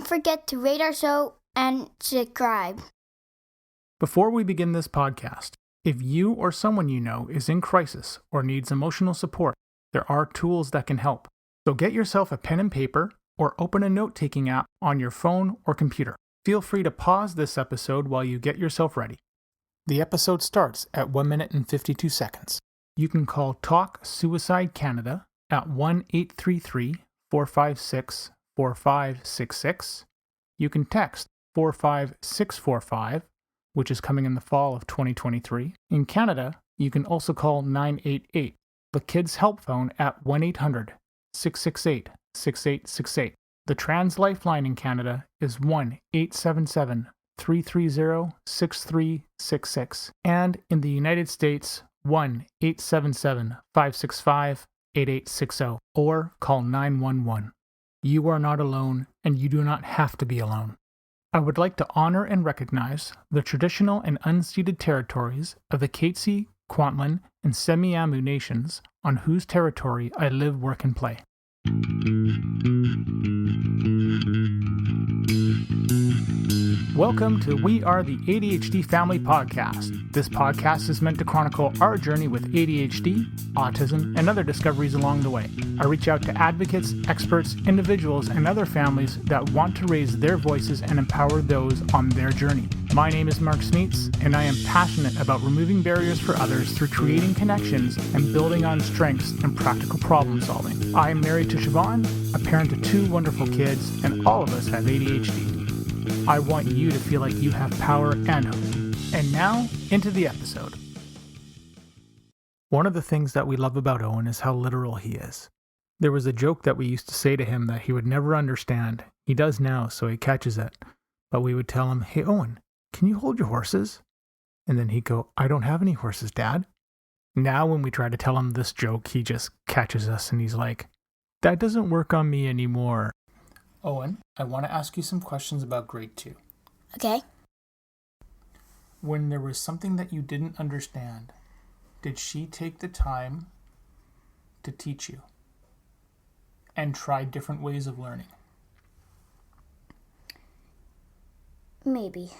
forget to rate our show and subscribe. Before we begin this podcast, if you or someone you know is in crisis or needs emotional support, there are tools that can help. So get yourself a pen and paper or open a note-taking app on your phone or computer. Feel free to pause this episode while you get yourself ready. The episode starts at 1 minute and 52 seconds. You can call Talk Suicide Canada at 1-833-456-4566. You can text 45645, which is coming in the fall of 2023. In Canada, you can also call 988, the Kids Help Phone at 1-800-668-6868. The Trans Lifeline in Canada is 1-877-330-6366. And in the United States, 1-877-565-8860, or call 911. You are not alone, and you do not have to be alone. I would like to honor and recognize the traditional and unceded territories of the Katzie, Kwantlen, and Semiahmoo nations on whose territory I live, work, and play. Welcome to We Are the ADHD Family podcast. This podcast is meant to chronicle our journey with ADHD, autism, and other discoveries along the way. I reach out to advocates, experts, individuals, and other families that want to raise their voices and empower those on their journey. My name is Mark Smeets, and I am passionate about removing barriers for others through creating connections and building on strengths and practical problem solving. I am married to Siobhan, a parent of 2 wonderful kids, and all of us have ADHD. I want you to feel like you have power and hope. And now, into the episode. One of the things that we love about Owen is how literal he is. There was a joke that we used to say to him that he would never understand. He does now, so he catches it. But we would tell him, "Hey Owen, can you hold your horses?" And then he'd go, "I don't have any horses, Dad." Now when we try to tell him this joke, he just catches us and he's like, "That doesn't work on me anymore." Owen, I want to ask you some questions about grade 2. Okay. When there was something that you didn't understand, did she take the time to teach you and try different ways of learning? Maybe.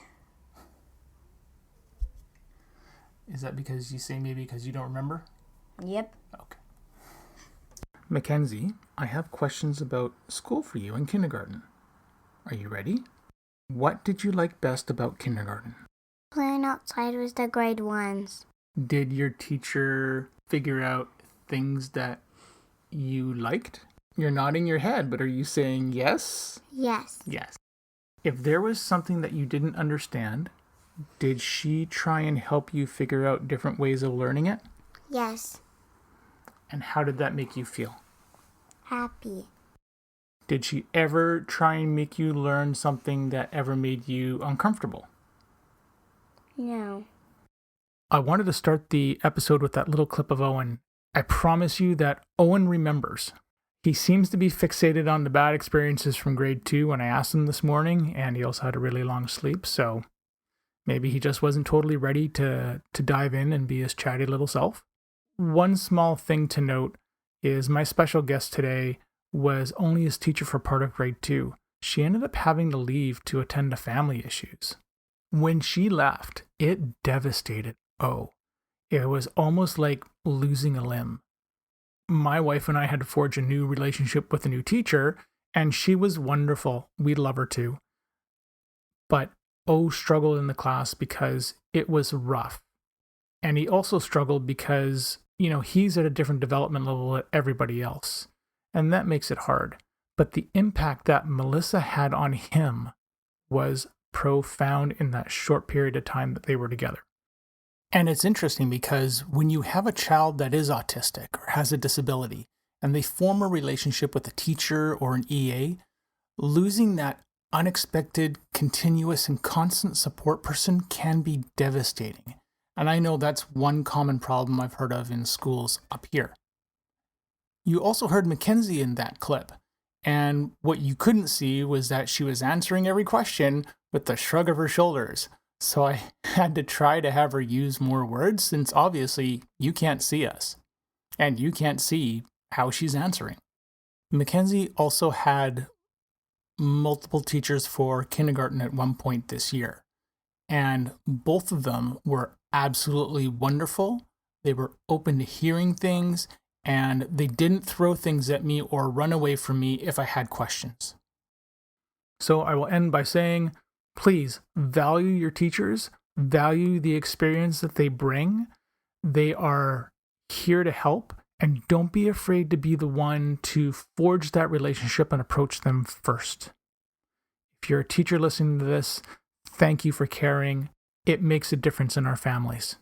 Is that because you say maybe because you don't remember? Yep. Okay. Mackenzie, I have questions about school for you in kindergarten. Are you ready? What did you like best about kindergarten? Playing outside with the grade 1s. Did your teacher figure out things that you liked? You're nodding your head, but are you saying yes? Yes. Yes. If there was something that you didn't understand, did she try and help you figure out different ways of learning it? Yes. And how did that make you feel? Happy. Did she ever try and make you learn something that ever made you uncomfortable? No. I wanted to start the episode with that little clip of Owen. I promise you that Owen remembers. He seems to be fixated on the bad experiences from grade 2 when I asked him this morning, and he also had a really long sleep, so maybe he just wasn't totally ready to dive in and be his chatty little self. One small thing to note is my special guest today was only his teacher for part of grade 2. She ended up having to leave to attend to family issues. When she left, it devastated O. It was almost like losing a limb. My wife and I had to forge a new relationship with a new teacher, and she was wonderful. We love her too. But O struggled in the class because it was rough. And he also struggled because, he's at a different development level than everybody else. And that makes it hard. But the impact that Melissa had on him was profound in that short period of time that they were together. And it's interesting because when you have a child that is autistic or has a disability, and they form a relationship with a teacher or an EA, losing that unexpected, continuous, and constant support person can be devastating. And I know that's one common problem I've heard of in schools up here. You also heard Mackenzie in that clip, and what you couldn't see was that she was answering every question with a shrug of her shoulders. So I had to try to have her use more words since obviously you can't see us, and you can't see how she's answering. Mackenzie also had multiple teachers for kindergarten at one point this year, and both of them were absolutely wonderful. They were open to hearing things, and they didn't throw things at me or run away from me if I had questions. So I will end by saying, please value your teachers, value the experience that they bring. They are here to help, and don't be afraid to be the one to forge that relationship and approach them first. If you're a teacher listening to this, thank you for caring. It makes a difference in our families.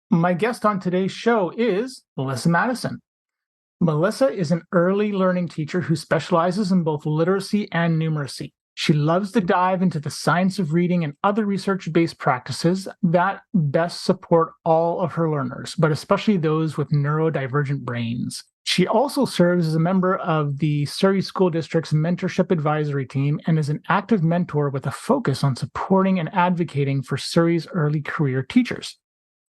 My guest on today's show is Melissa Madison. Melissa is an early learning teacher who specializes in both literacy and numeracy. She loves to dive into the science of reading and other research-based practices that best support all of her learners, but especially those with neurodivergent brains. She also serves as a member of the Surrey School District's Mentorship Advisory Team and is an active mentor with a focus on supporting and advocating for Surrey's early career teachers.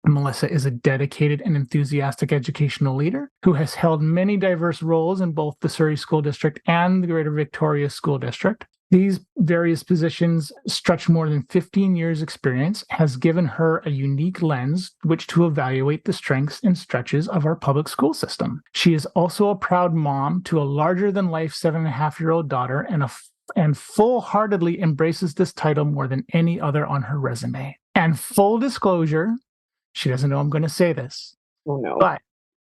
Melissa is a dedicated and enthusiastic educational leader who has held many diverse roles in both the Surrey School District and the Greater Victoria School District. These various positions stretch more than 15 years' experience, has given her a unique lens which to evaluate the strengths and stretches of our public school system. She is also a proud mom to a larger-than-life 7.5-year-old daughter and full-heartedly embraces this title more than any other on her resume. And full disclosure, she doesn't know I'm going to say this. Oh, no. But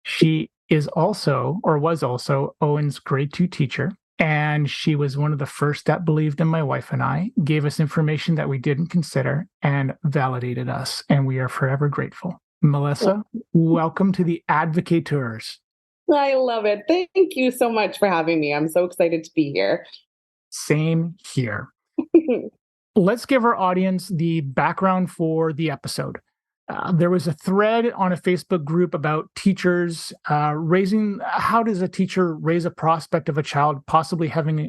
she is also, or was also, Owen's grade 2 teacher. And she was one of the first that believed in my wife and I, gave us information that we didn't consider, and validated us. And we are forever grateful. Melissa, welcome to the Advocateurs. I love it. Thank you so much for having me. I'm so excited to be here. Same here. Let's give our audience the background for the episode. There was a thread on a Facebook group about teachers raising. How does a teacher raise a prospect of a child possibly having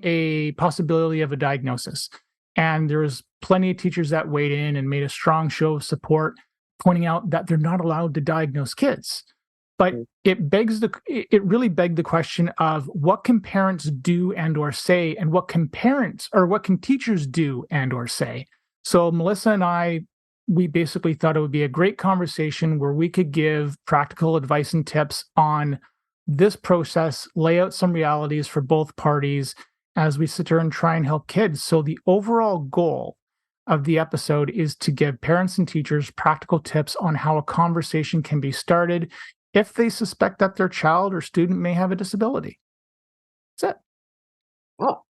a possibility of a diagnosis? And there was plenty of teachers that weighed in and made a strong show of support, pointing out that they're not allowed to diagnose kids. But it really begged the question of what can parents do and or say, and what can teachers do and or say. So Melissa and I, we basically thought it would be a great conversation where we could give practical advice and tips on this process, lay out some realities for both parties as we sit here and try and help kids. So the overall goal of the episode is to give parents and teachers practical tips on how a conversation can be started if they suspect that their child or student may have a disability. That's it. Oh.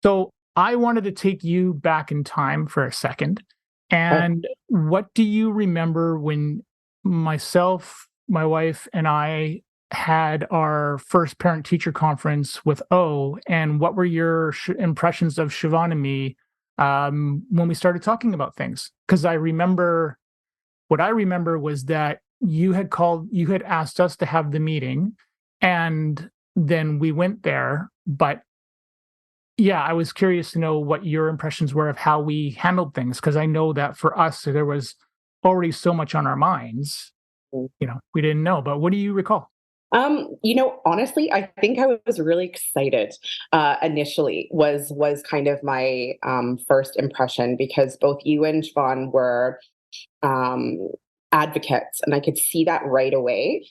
So I wanted to take you back in time for a second. And what do you remember when myself, my wife, and I had our first parent-teacher conference with O, and what were your impressions of Siobhan and me when we started talking about things? Because what I remember was that you had asked us to have the meeting, and then we went there. But yeah, I was curious to know what your impressions were of how we handled things, because I know that for us, there was already so much on our minds. We didn't know. But what do you recall? Honestly, I think I was really excited initially was kind of my first impression, because both you and Siobhan were advocates, and I could see that right away.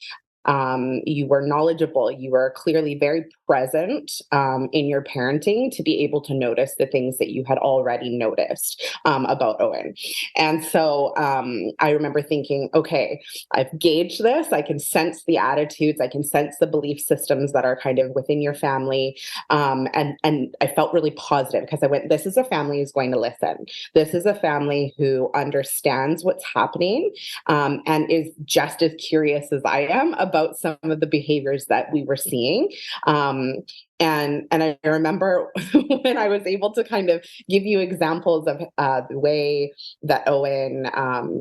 You were knowledgeable. You were clearly very present in your parenting to be able to notice the things that you had already noticed about Owen. And so I remember thinking, okay, I've gauged this. I can sense the attitudes. I can sense the belief systems that are kind of within your family. And I felt really positive, because I went, this is a family who's going to listen. This is a family who understands what's happening and is just as curious as I am about some of the behaviors that we were seeing. And I remember when I was able to kind of give you examples of the way that Owen,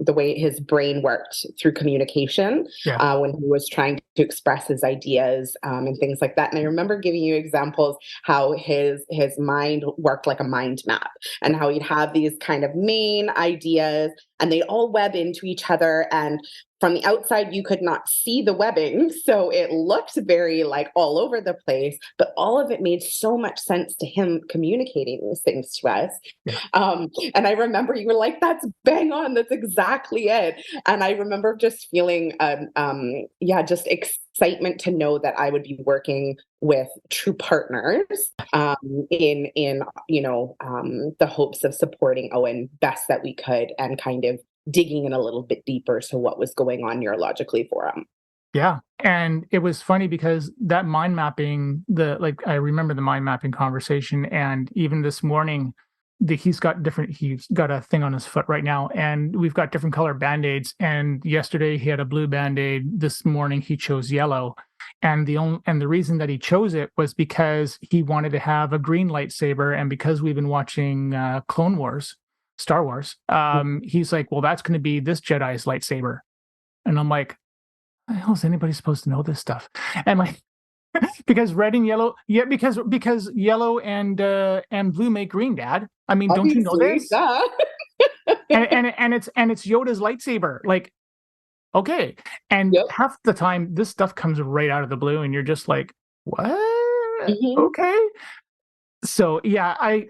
the way his brain worked through communication, when he was trying to express his ideas and things like that. And I remember giving you examples how his mind worked like a mind map, and how he'd have these kind of main ideas, and they all web into each other. And from the outside, you could not see the webbing. So it looked very like all over the place, but all of it made so much sense to him communicating these things to us. Yeah. And I remember you were like, that's bang on. That's exactly it. And I remember just feeling, just excitement to know that I would be working with true partners in the hopes of supporting Owen best that we could, and kind of digging in a little bit deeper to what was going on neurologically for him. Yeah. And it was funny because that mind mapping, I remember the mind mapping conversation. And even this morning, he's got a thing on his foot right now, and we've got different color Band-Aids. And yesterday he had a blue Band-Aid. This morning he chose yellow. And the reason that he chose it was because he wanted to have a green lightsaber. And because we've been watching Clone Wars, Star Wars, he's like, well, that's going to be this Jedi's lightsaber. And I'm like, how the hell is anybody supposed to know this stuff? And like, because red and yellow, because yellow and blue make green, Dad. I mean, obviously, don't you know this? and it's Yoda's lightsaber. Like, okay. And half the time this stuff comes right out of the blue, and you're just like, what? Mm-hmm. Okay. So yeah, I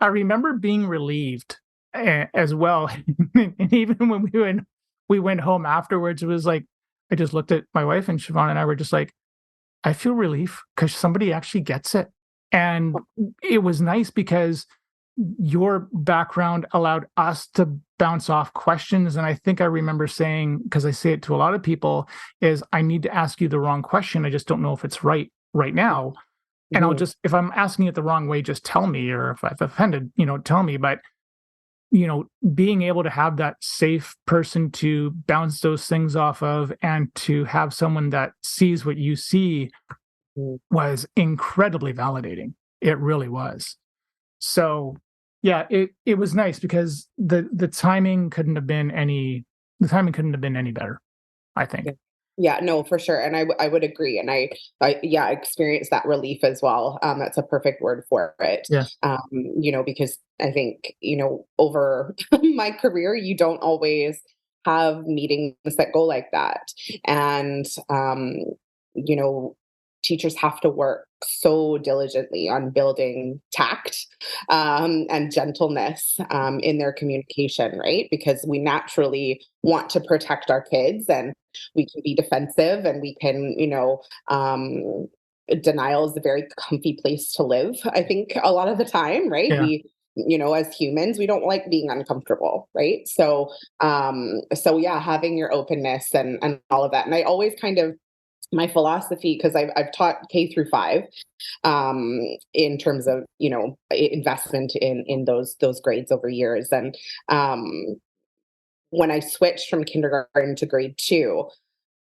remember being relieved as well. And even when we went home afterwards, it was like, I just looked at my wife, and Siobhan and I were just like, I feel relief because somebody actually gets it. And it was nice because your background allowed us to bounce off questions. And I think I remember saying, because I say it to a lot of people, is I need to ask you the wrong question. I just don't know if it's right now. And I'll just, if I'm asking it the wrong way, just tell me, or if I've offended, tell me. But, being able to have that safe person to bounce those things off of, and to have someone that sees what you see, was incredibly validating. It really was. So yeah, it was nice because the timing couldn't have been any better, I think. Yeah, no, for sure. And I would agree. And I experienced that relief as well. That's a perfect word for it. Yeah. Because I think, over my career, you don't always have meetings that go like that. And, teachers have to work so diligently on building tact and gentleness in their communication, right? Because we naturally want to protect our kids, and we can be defensive, and we can, denial is a very comfy place to live, I think, a lot of the time, right? Yeah. We, as humans, we don't like being uncomfortable, right? So yeah, having your openness and all of that. And I always kind of, my philosophy, because I've taught K through 5 in terms of, investment in those grades over years. And when I switched from kindergarten to grade 2,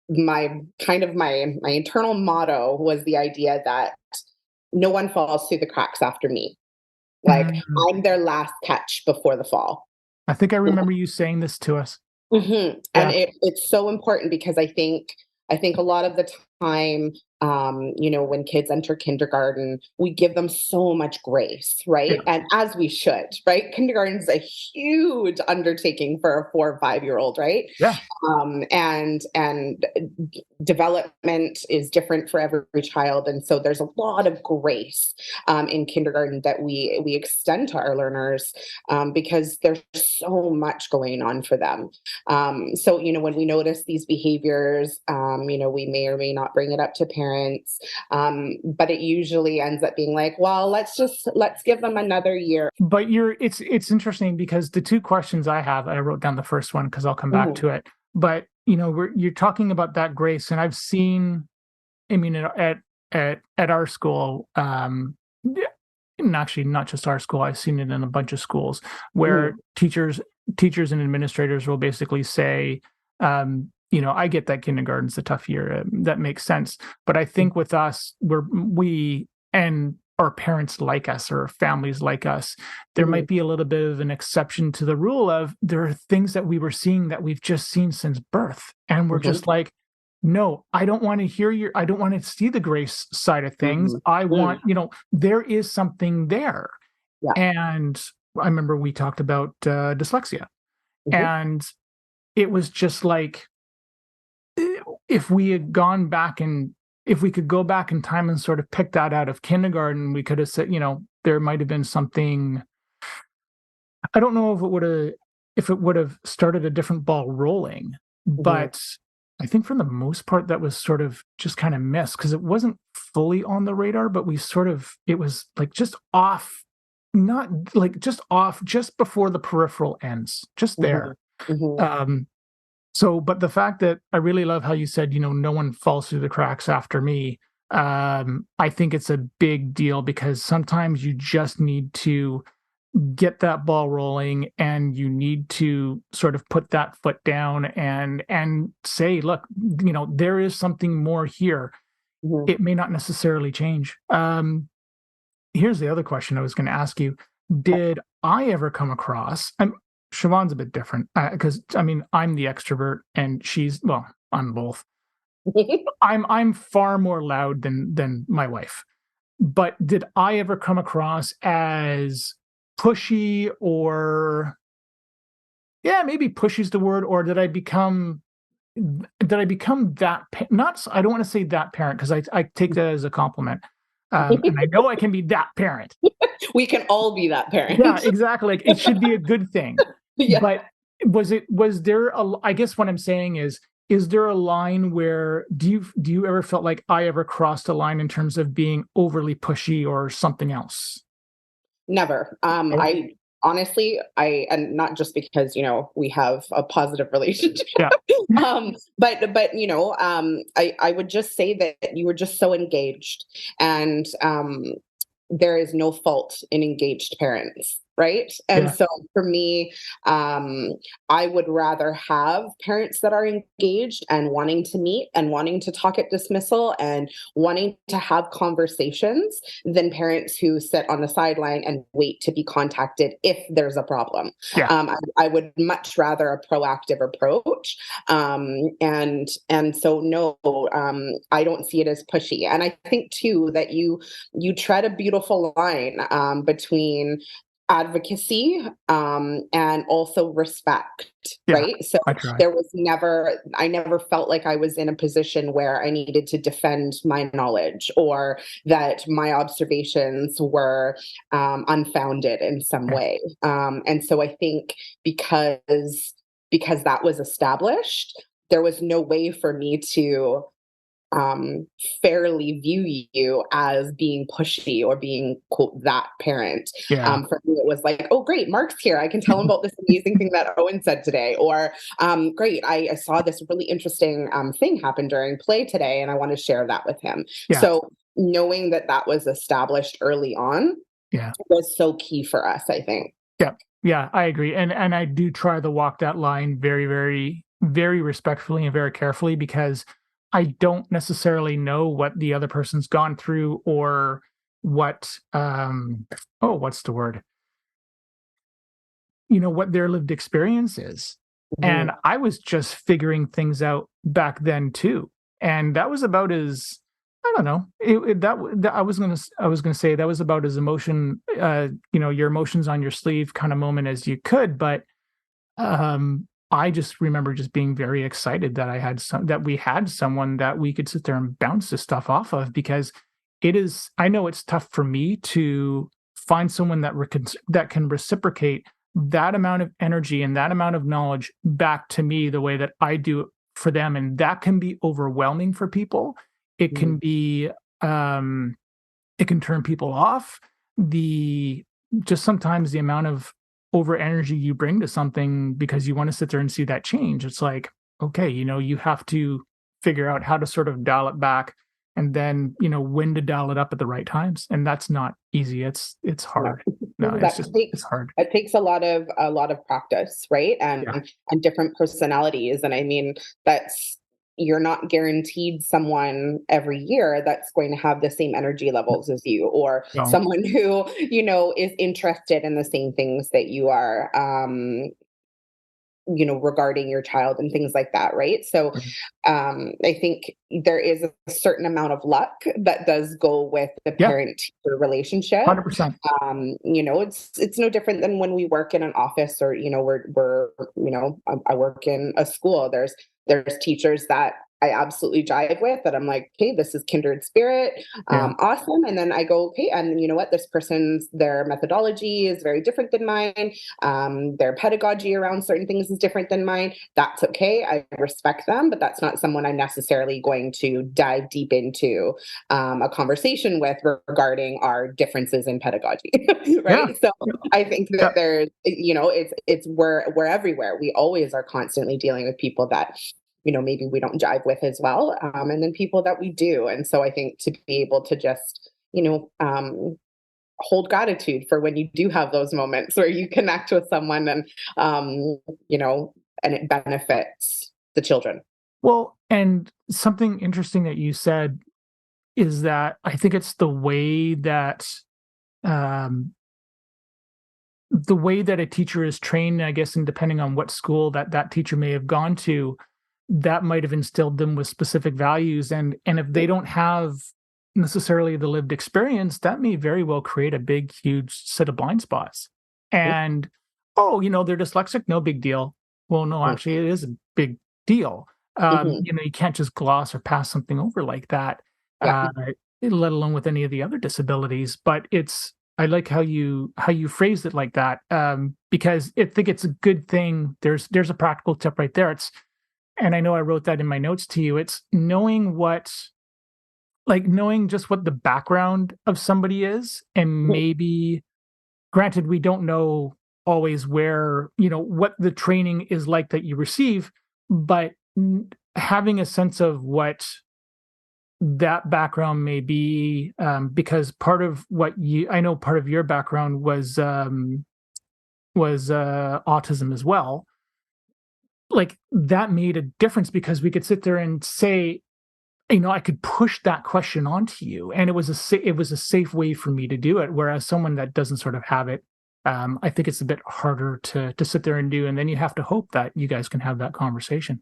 my internal motto was the idea that no one falls through the cracks after me. Like, I'm their last catch before the fall. I think I remember you saying this to us. Mm-hmm. Yeah. And it's so important, because I think a lot of the time, when kids enter kindergarten, we give them so much grace, right? Yeah. And as we should, right? Kindergarten is a huge undertaking for a 4 or 5-year-old, right? Yeah. And development is different for every child, and so there's a lot of grace in kindergarten that we extend to our learners, because there's so much going on for them. So when we notice these behaviors, we may or may not bring it up to parents, but it usually ends up being like, well, let's give them another year. But it's interesting, because the 2 questions I have, I wrote down the first one because I'll come back to it. But you're talking about that grace, and I've seen, I mean, at our school, and actually not just our school, I've seen it in a bunch of schools where teachers and administrators will basically say, I get that kindergarten's a tough year. That makes sense. But I think with us, we and our parents like us, or families like us, there might be a little bit of an exception to the rule of, there are things that we were seeing that we've just seen since birth. And we're just like, no, I don't want to I don't want to see the grace side of things. I want, there is something there. Yeah. And I remember we talked about dyslexia. And it was just like, if we had gone back and if we could go back in time and sort of pick that out of kindergarten, we could have said, there might have been something. I don't know if it would have started a different ball rolling, but I think for the most part that was sort of just kind of missed because it wasn't fully on the radar, but it was like just off, not like just off, just before the peripheral ends, just there. But the fact that I really love how you said, no one falls through the cracks after me. I think it's a big deal because sometimes you just need to get that ball rolling and you need to sort of put that foot down and say, look, there is something more here. It may not necessarily change. Here's the other question I was going to ask you. Did I ever come across, Siobhan's a bit different because I'm the extrovert and I'm both. I'm far more loud than my wife. But did I ever come across as pushy, or maybe pushy is the word, or did I become that not I don't want to say that parent because I take that as a compliment. And I know I can be that parent. We can all be that parent. Yeah, exactly. Like it should be a good thing. Yeah. But was there I guess what I'm saying is there a line where do you ever felt like I ever crossed a line in terms of being overly pushy or something else? Never. I honestly, and not just because, we have a positive relationship. Yeah. But I would just say that you were just so engaged, and there is no fault in engaged parents, right? And so for me, I would rather have parents that are engaged and wanting to meet and wanting to talk at dismissal and wanting to have conversations than parents who sit on the sideline and wait to be contacted if there's a problem. I would much rather a proactive approach. And so no, I don't see it as pushy. And I think too that you tread a beautiful line between advocacy and also respect, right? So I never felt like I was in a position where I needed to defend my knowledge or that my observations were unfounded in some way. And so I think because that was established, there was no way for me to fairly view you as being pushy or being, quote, that parent. For me, it was like, oh, great, Mark's here. I can tell him about this amazing thing that Owen said today. Or, great, I saw this really interesting thing happen during play today, and I want to share that with him. So knowing that was established early on was so key for us, I think. Yeah, I agree. And I do try to walk that line very, very, very respectfully and very carefully because I don't necessarily know what the other person's gone through or what, what's the word? What their lived experience is. And I was just figuring things out back then too. And that was about as, I don't know, I was going to say that was about as your emotions on your sleeve kind of moment as you could. But, I just remember just being very excited that we had someone that we could sit there and bounce this stuff off of because I know it's tough for me to find someone that can reciprocate that amount of energy and that amount of knowledge back to me the way that I do for them. And that can be overwhelming for people. It can be, it can turn people off. Just sometimes the amount of over energy you bring to something because you want to sit there and see that change. It's like, okay, you have to figure out how to sort of dial it back and then, when to dial it up at the right times. And that's not easy. It's hard. No, it's hard. It takes a lot of practice, right? And different personalities. And you're not guaranteed someone every year that's going to have the same energy levels as you, or someone who, is interested in the same things that you are. regarding your child and things like that, right? So I think there is a certain amount of luck that does go with the Yeah, parent-teacher relationship. 100%. It's no different than when we work in an office, or I work in a school. There's teachers that I absolutely jive with, that I'm like, hey, this is kindred spirit, Yeah. awesome. And then I go, okay, and you know what? Their methodology is very different than mine. Their pedagogy around certain things is different than mine. That's okay. I respect them, but that's not someone I'm necessarily going to dive deep into a conversation with regarding our differences in pedagogy, Yeah. right? So I think Yeah. that we're everywhere. We always are constantly dealing with people that maybe we don't jive with as well, and then people that we do. And so I think to be able to just hold gratitude for when you do have those moments where you connect with someone, and it benefits the children. Well, and something interesting that you said is that I think it's um, the way that a teacher is trained, I guess, and depending on what school that teacher may have gone to, that might have instilled them with specific values. And if they don't have necessarily the lived experience, that may very well create a big, huge set of blind spots. And, oh, they're dyslexic, no big deal. Well, no, actually, it is a big deal. Mm-hmm. You can't just gloss or pass something over like that, Yeah. uh, let alone with any of the other disabilities. But I like how you phrased it like that, because I think it's a good thing. There's a practical tip right there. And I know I wrote that in my notes to you. It's knowing just what the background of somebody is, and maybe, granted, we don't know always where, what the training is like that you receive, but having a sense of what that background may be, because part of I know part of your background was autism as well. Like, that made a difference because we could sit there and say, I could push that question onto you, and it was a safe way for me to do it. Whereas someone that doesn't sort of have it, I think it's a bit harder to sit there and do, and then you have to hope that you guys can have that conversation.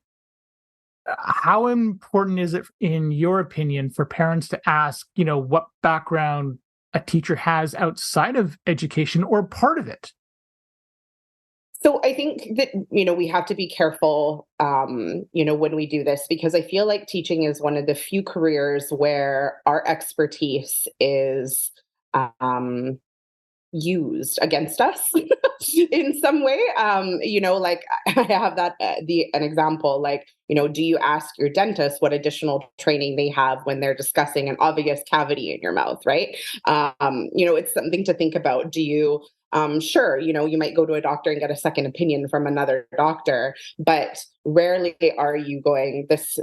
How important is it, in your opinion, for parents to ask, what background a teacher has outside of education or part of it? So I think that, we have to be careful, when we do this, because I feel like teaching is one of the few careers where our expertise is used against us in some way. Like, I have an example, like, do you ask your dentist what additional training they have when they're discussing an obvious cavity in your mouth, right? It's something to think about. Do you sure, you might go to a doctor and get a second opinion from another doctor, but rarely are you going, this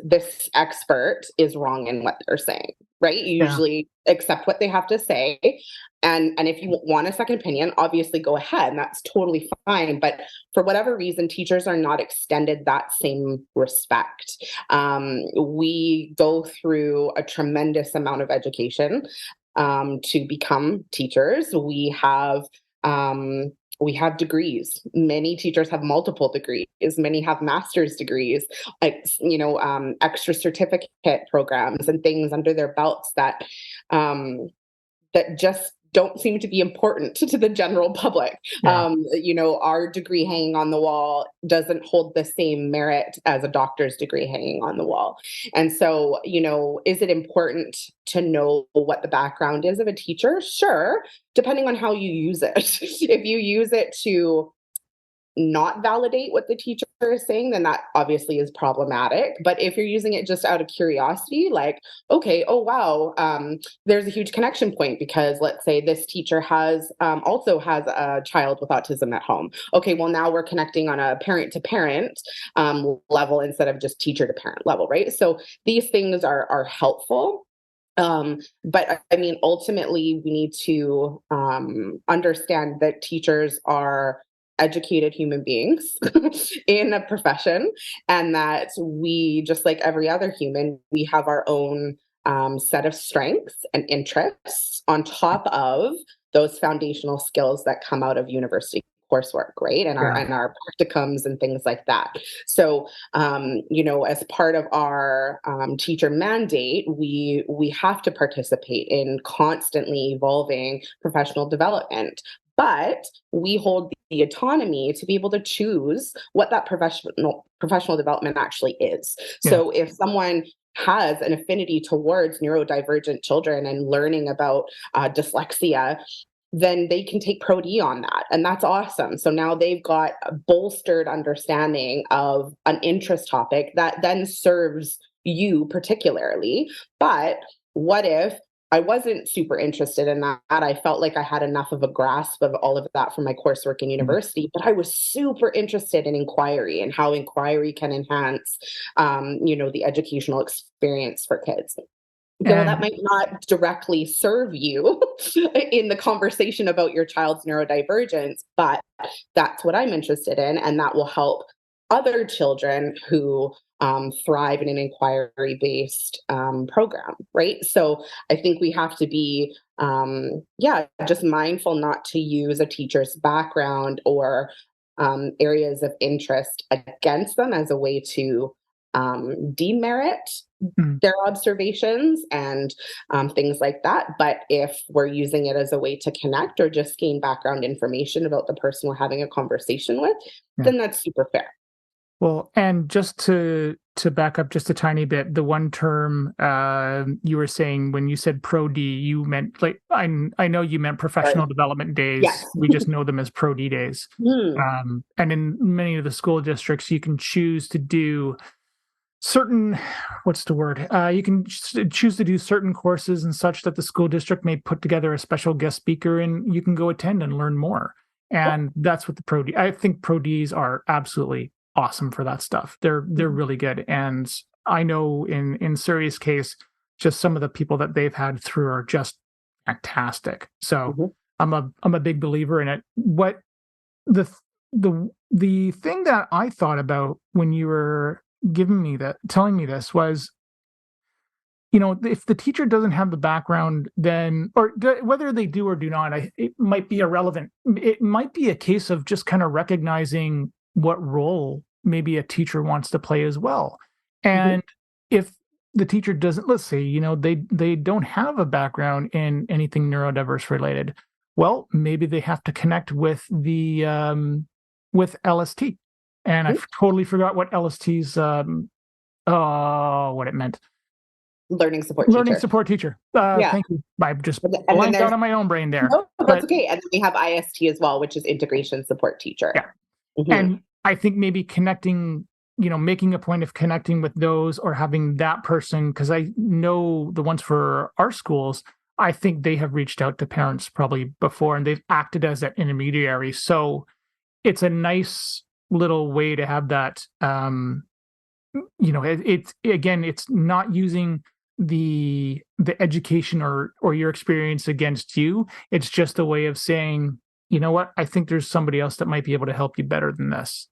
expert is wrong in what they're saying, right? You Yeah. usually accept what they have to say. And if you want a second opinion, obviously go ahead. And that's totally fine. But for whatever reason, teachers are not extended that same respect. We go through a tremendous amount of education to become teachers. We have degrees. Many teachers have multiple degrees. Many have master's degrees, extra certificate programs and things under their belts that just don't seem to be important to the general public. Yeah. Our degree hanging on the wall doesn't hold the same merit as a doctor's degree hanging on the wall. And so, is it important to know what the background is of a teacher? Sure, depending on how you use it. If you use it to not validate what the teacher is saying, then that obviously is problematic. But if you're using it just out of curiosity, like, okay, oh wow, there's a huge connection point, because let's say this teacher also has a child with autism at home. Okay, well, now we're connecting on a parent to parent level instead of just teacher to parent level, right? So these things are helpful. But I mean, ultimately, we need to understand that teachers are educated human beings in a profession, and that we, just like every other human, we have our own set of strengths and interests on top of those foundational skills that come out of university coursework, right? And our practicums and things like that. So, as part of our teacher mandate, we have to participate in constantly evolving professional development. But we hold the autonomy to be able to choose what that professional development actually is. So if someone has an affinity towards neurodivergent children and learning about dyslexia, then they can take Pro D on that. And that's awesome. So now they've got a bolstered understanding of an interest topic that then serves you particularly. But what if I wasn't super interested in that? I felt like I had enough of a grasp of all of that from my coursework in university, but I was super interested in inquiry and how inquiry can enhance, the educational experience for kids. Though that might not directly serve you in the conversation about your child's neurodivergence, but that's what I'm interested in, and that will help other children who thrive in an inquiry-based program, right? So I think we have to be, just mindful not to use a teacher's background or areas of interest against them as a way to demerit their observations and things like that. But if we're using it as a way to connect or just gain background information about the person we're having a conversation with, then that's super fair. Well, and just to back up just a tiny bit, the one term you were saying when you said Pro D, you meant I know you meant professional development days. Yes. We just know them as Pro D days. And in many of the school districts, you can choose to do certain, you can choose to do certain courses and such that the school district may put together a special guest speaker and you can go attend and learn more. And that's what the Pro D, I think Pro Ds are absolutely awesome for that stuff. They're really good. And I know in Surrey's case, just some of the people that they've had through are just fantastic. So I'm a big believer in it. What the thing that I thought about when you were telling me this was, if the teacher doesn't have the background, then, whether they do or do not, it might be irrelevant. It might be a case of just kind of recognizing what role maybe a teacher wants to play as well. And if the teacher doesn't, let's say, they don't have a background in anything neurodiverse related, well, maybe they have to connect with with LST. And I totally forgot what LST's, what it meant. Learning support teacher. Thank you. I just blanked out on my own brain there. No, that's okay. And then we have IST as well, which is integration support teacher. Yeah. And I think maybe connecting, making a point of connecting with those or having that person, because I know the ones for our schools, I think they have reached out to parents probably before and they've acted as that intermediary. So it's a nice little way to have that. It's not using the education or your experience against you. It's just a way of saying, you know what, I think there's somebody else that might be able to help you better than this.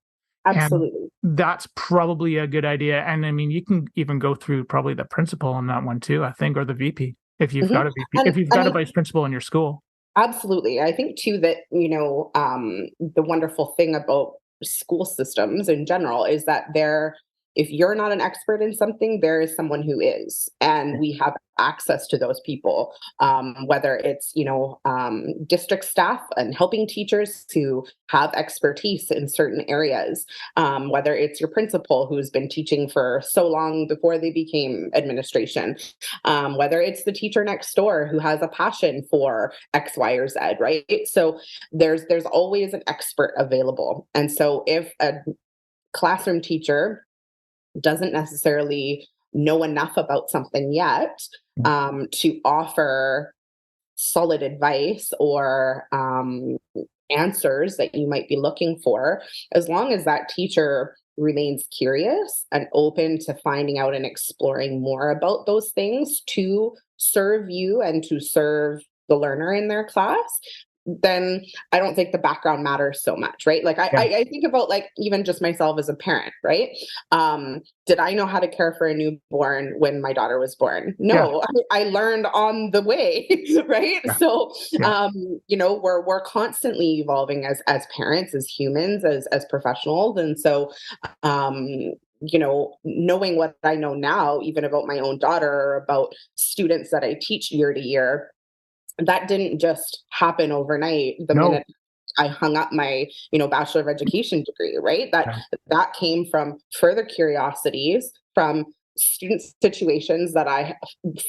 Absolutely. And that's probably a good idea. And I mean, you can even go through probably the principal on that one too, I think, or the VP if you've got a VP, if you've got a vice principal in your school. Absolutely. I think too that, the wonderful thing about school systems in general is that if you're not an expert in something, there is someone who is, and we have access to those people, whether it's, district staff and helping teachers to have expertise in certain areas, whether it's your principal who's been teaching for so long before they became administration, whether it's the teacher next door who has a passion for X, Y, or Z, right? So there's always an expert available. And so if a classroom teacher doesn't necessarily know enough about something yet to offer solid advice or answers that you might be looking for, as long as that teacher remains curious and open to finding out and exploring more about those things to serve you and to serve the learner in their class, then I don't think the background matters so much, right? Like I think about like even just myself as a parent, right? Did I know how to care for a newborn when my daughter was born? No, I learned on the way, right? Yeah. So, Yeah. we're constantly evolving as parents, as humans, as professionals, and so, knowing what I know now, even about my own daughter, or about students that I teach year to year, that didn't just happen overnight the No. minute I hung up my, Bachelor of Education degree, right? That came from further curiosities, from student situations that I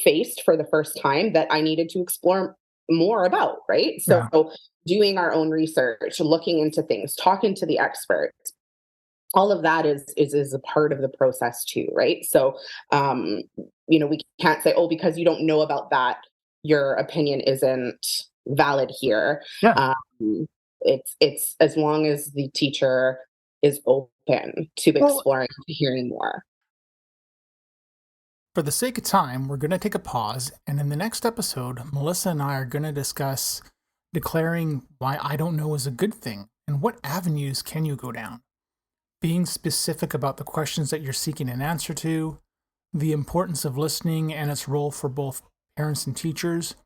faced for the first time that I needed to explore more about, right? So Yeah. doing our own research, looking into things, talking to the experts, all of that is a part of the process too, right? So we can't say, oh, because you don't know about that, your opinion isn't valid here. Yeah. It's as long as the teacher is open to exploring, to hearing more. For the sake of time, we're going to take a pause, and in the next episode, Melissa and I are going to discuss declaring why I don't know is a good thing and what avenues can you go down. Being specific about the questions that you're seeking an answer to, the importance of listening and its role for both parents and teachers,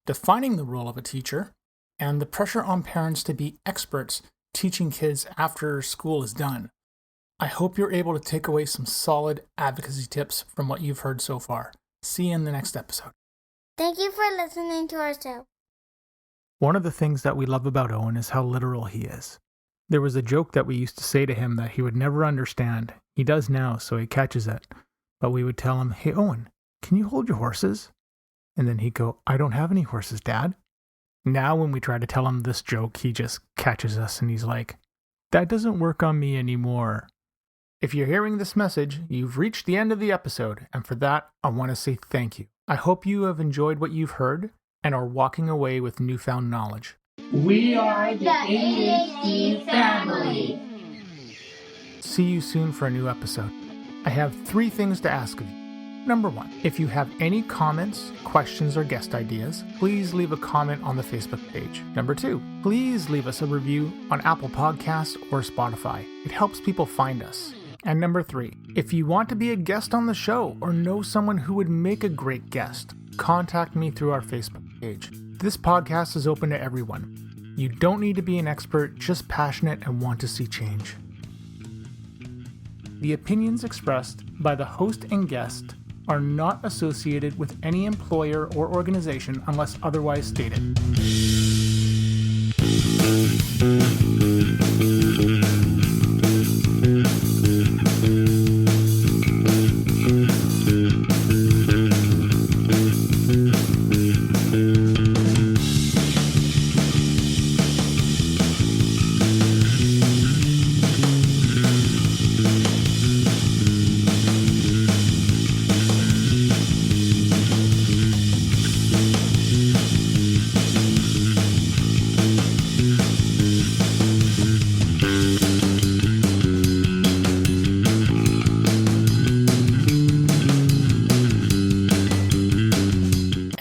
defining the role of a teacher, and the pressure on parents to be experts teaching kids after school is done. I hope you're able to take away some solid advocacy tips from what you've heard so far. See you in the next episode. Thank you for listening to our show. One of the things that we love about Owen is how literal he is. There was a joke that we used to say to him that he would never understand. He does now, so he catches it. But we would tell him, "Hey, Owen, can you hold your horses?" And then he'd go, "I don't have any horses, Dad." Now when we try to tell him this joke, he just catches us and he's like, "That doesn't work on me anymore." If you're hearing this message, you've reached the end of the episode, and for that, I want to say thank you. I hope you have enjoyed what you've heard and are walking away with newfound knowledge. We are the ADHD Family. See you soon for a new episode. I have 3 things to ask of you. Number 1, if you have any comments, questions, or guest ideas, please leave a comment on the Facebook page. Number 2, please leave us a review on Apple Podcasts or Spotify. It helps people find us. And number 3, if you want to be a guest on the show or know someone who would make a great guest, contact me through our Facebook page. This podcast is open to everyone. You don't need to be an expert, just passionate and want to see change. The opinions expressed by the host and guest are not associated with any employer or organization unless otherwise stated.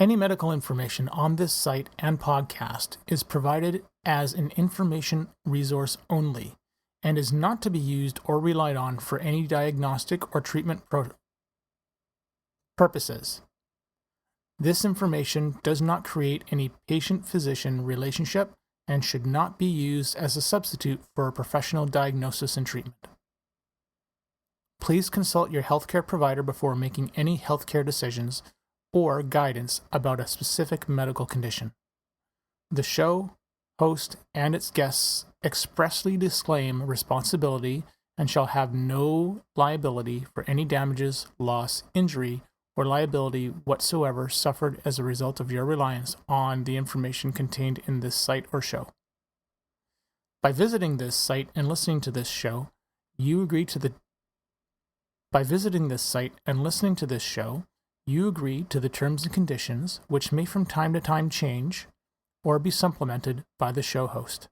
Any medical information on this site and podcast is provided as an information resource only and is not to be used or relied on for any diagnostic or treatment purposes. This information does not create any patient-physician relationship and should not be used as a substitute for a professional diagnosis and treatment. Please consult your healthcare provider before making any healthcare decisions or guidance about a specific medical condition. The show, host, and its guests expressly disclaim responsibility and shall have no liability for any damages, loss, injury, or liability whatsoever suffered as a result of your reliance on the information contained in this site or show. By visiting this site and listening to this show, you agree to the terms and conditions, which may from time to time change or be supplemented by the show host.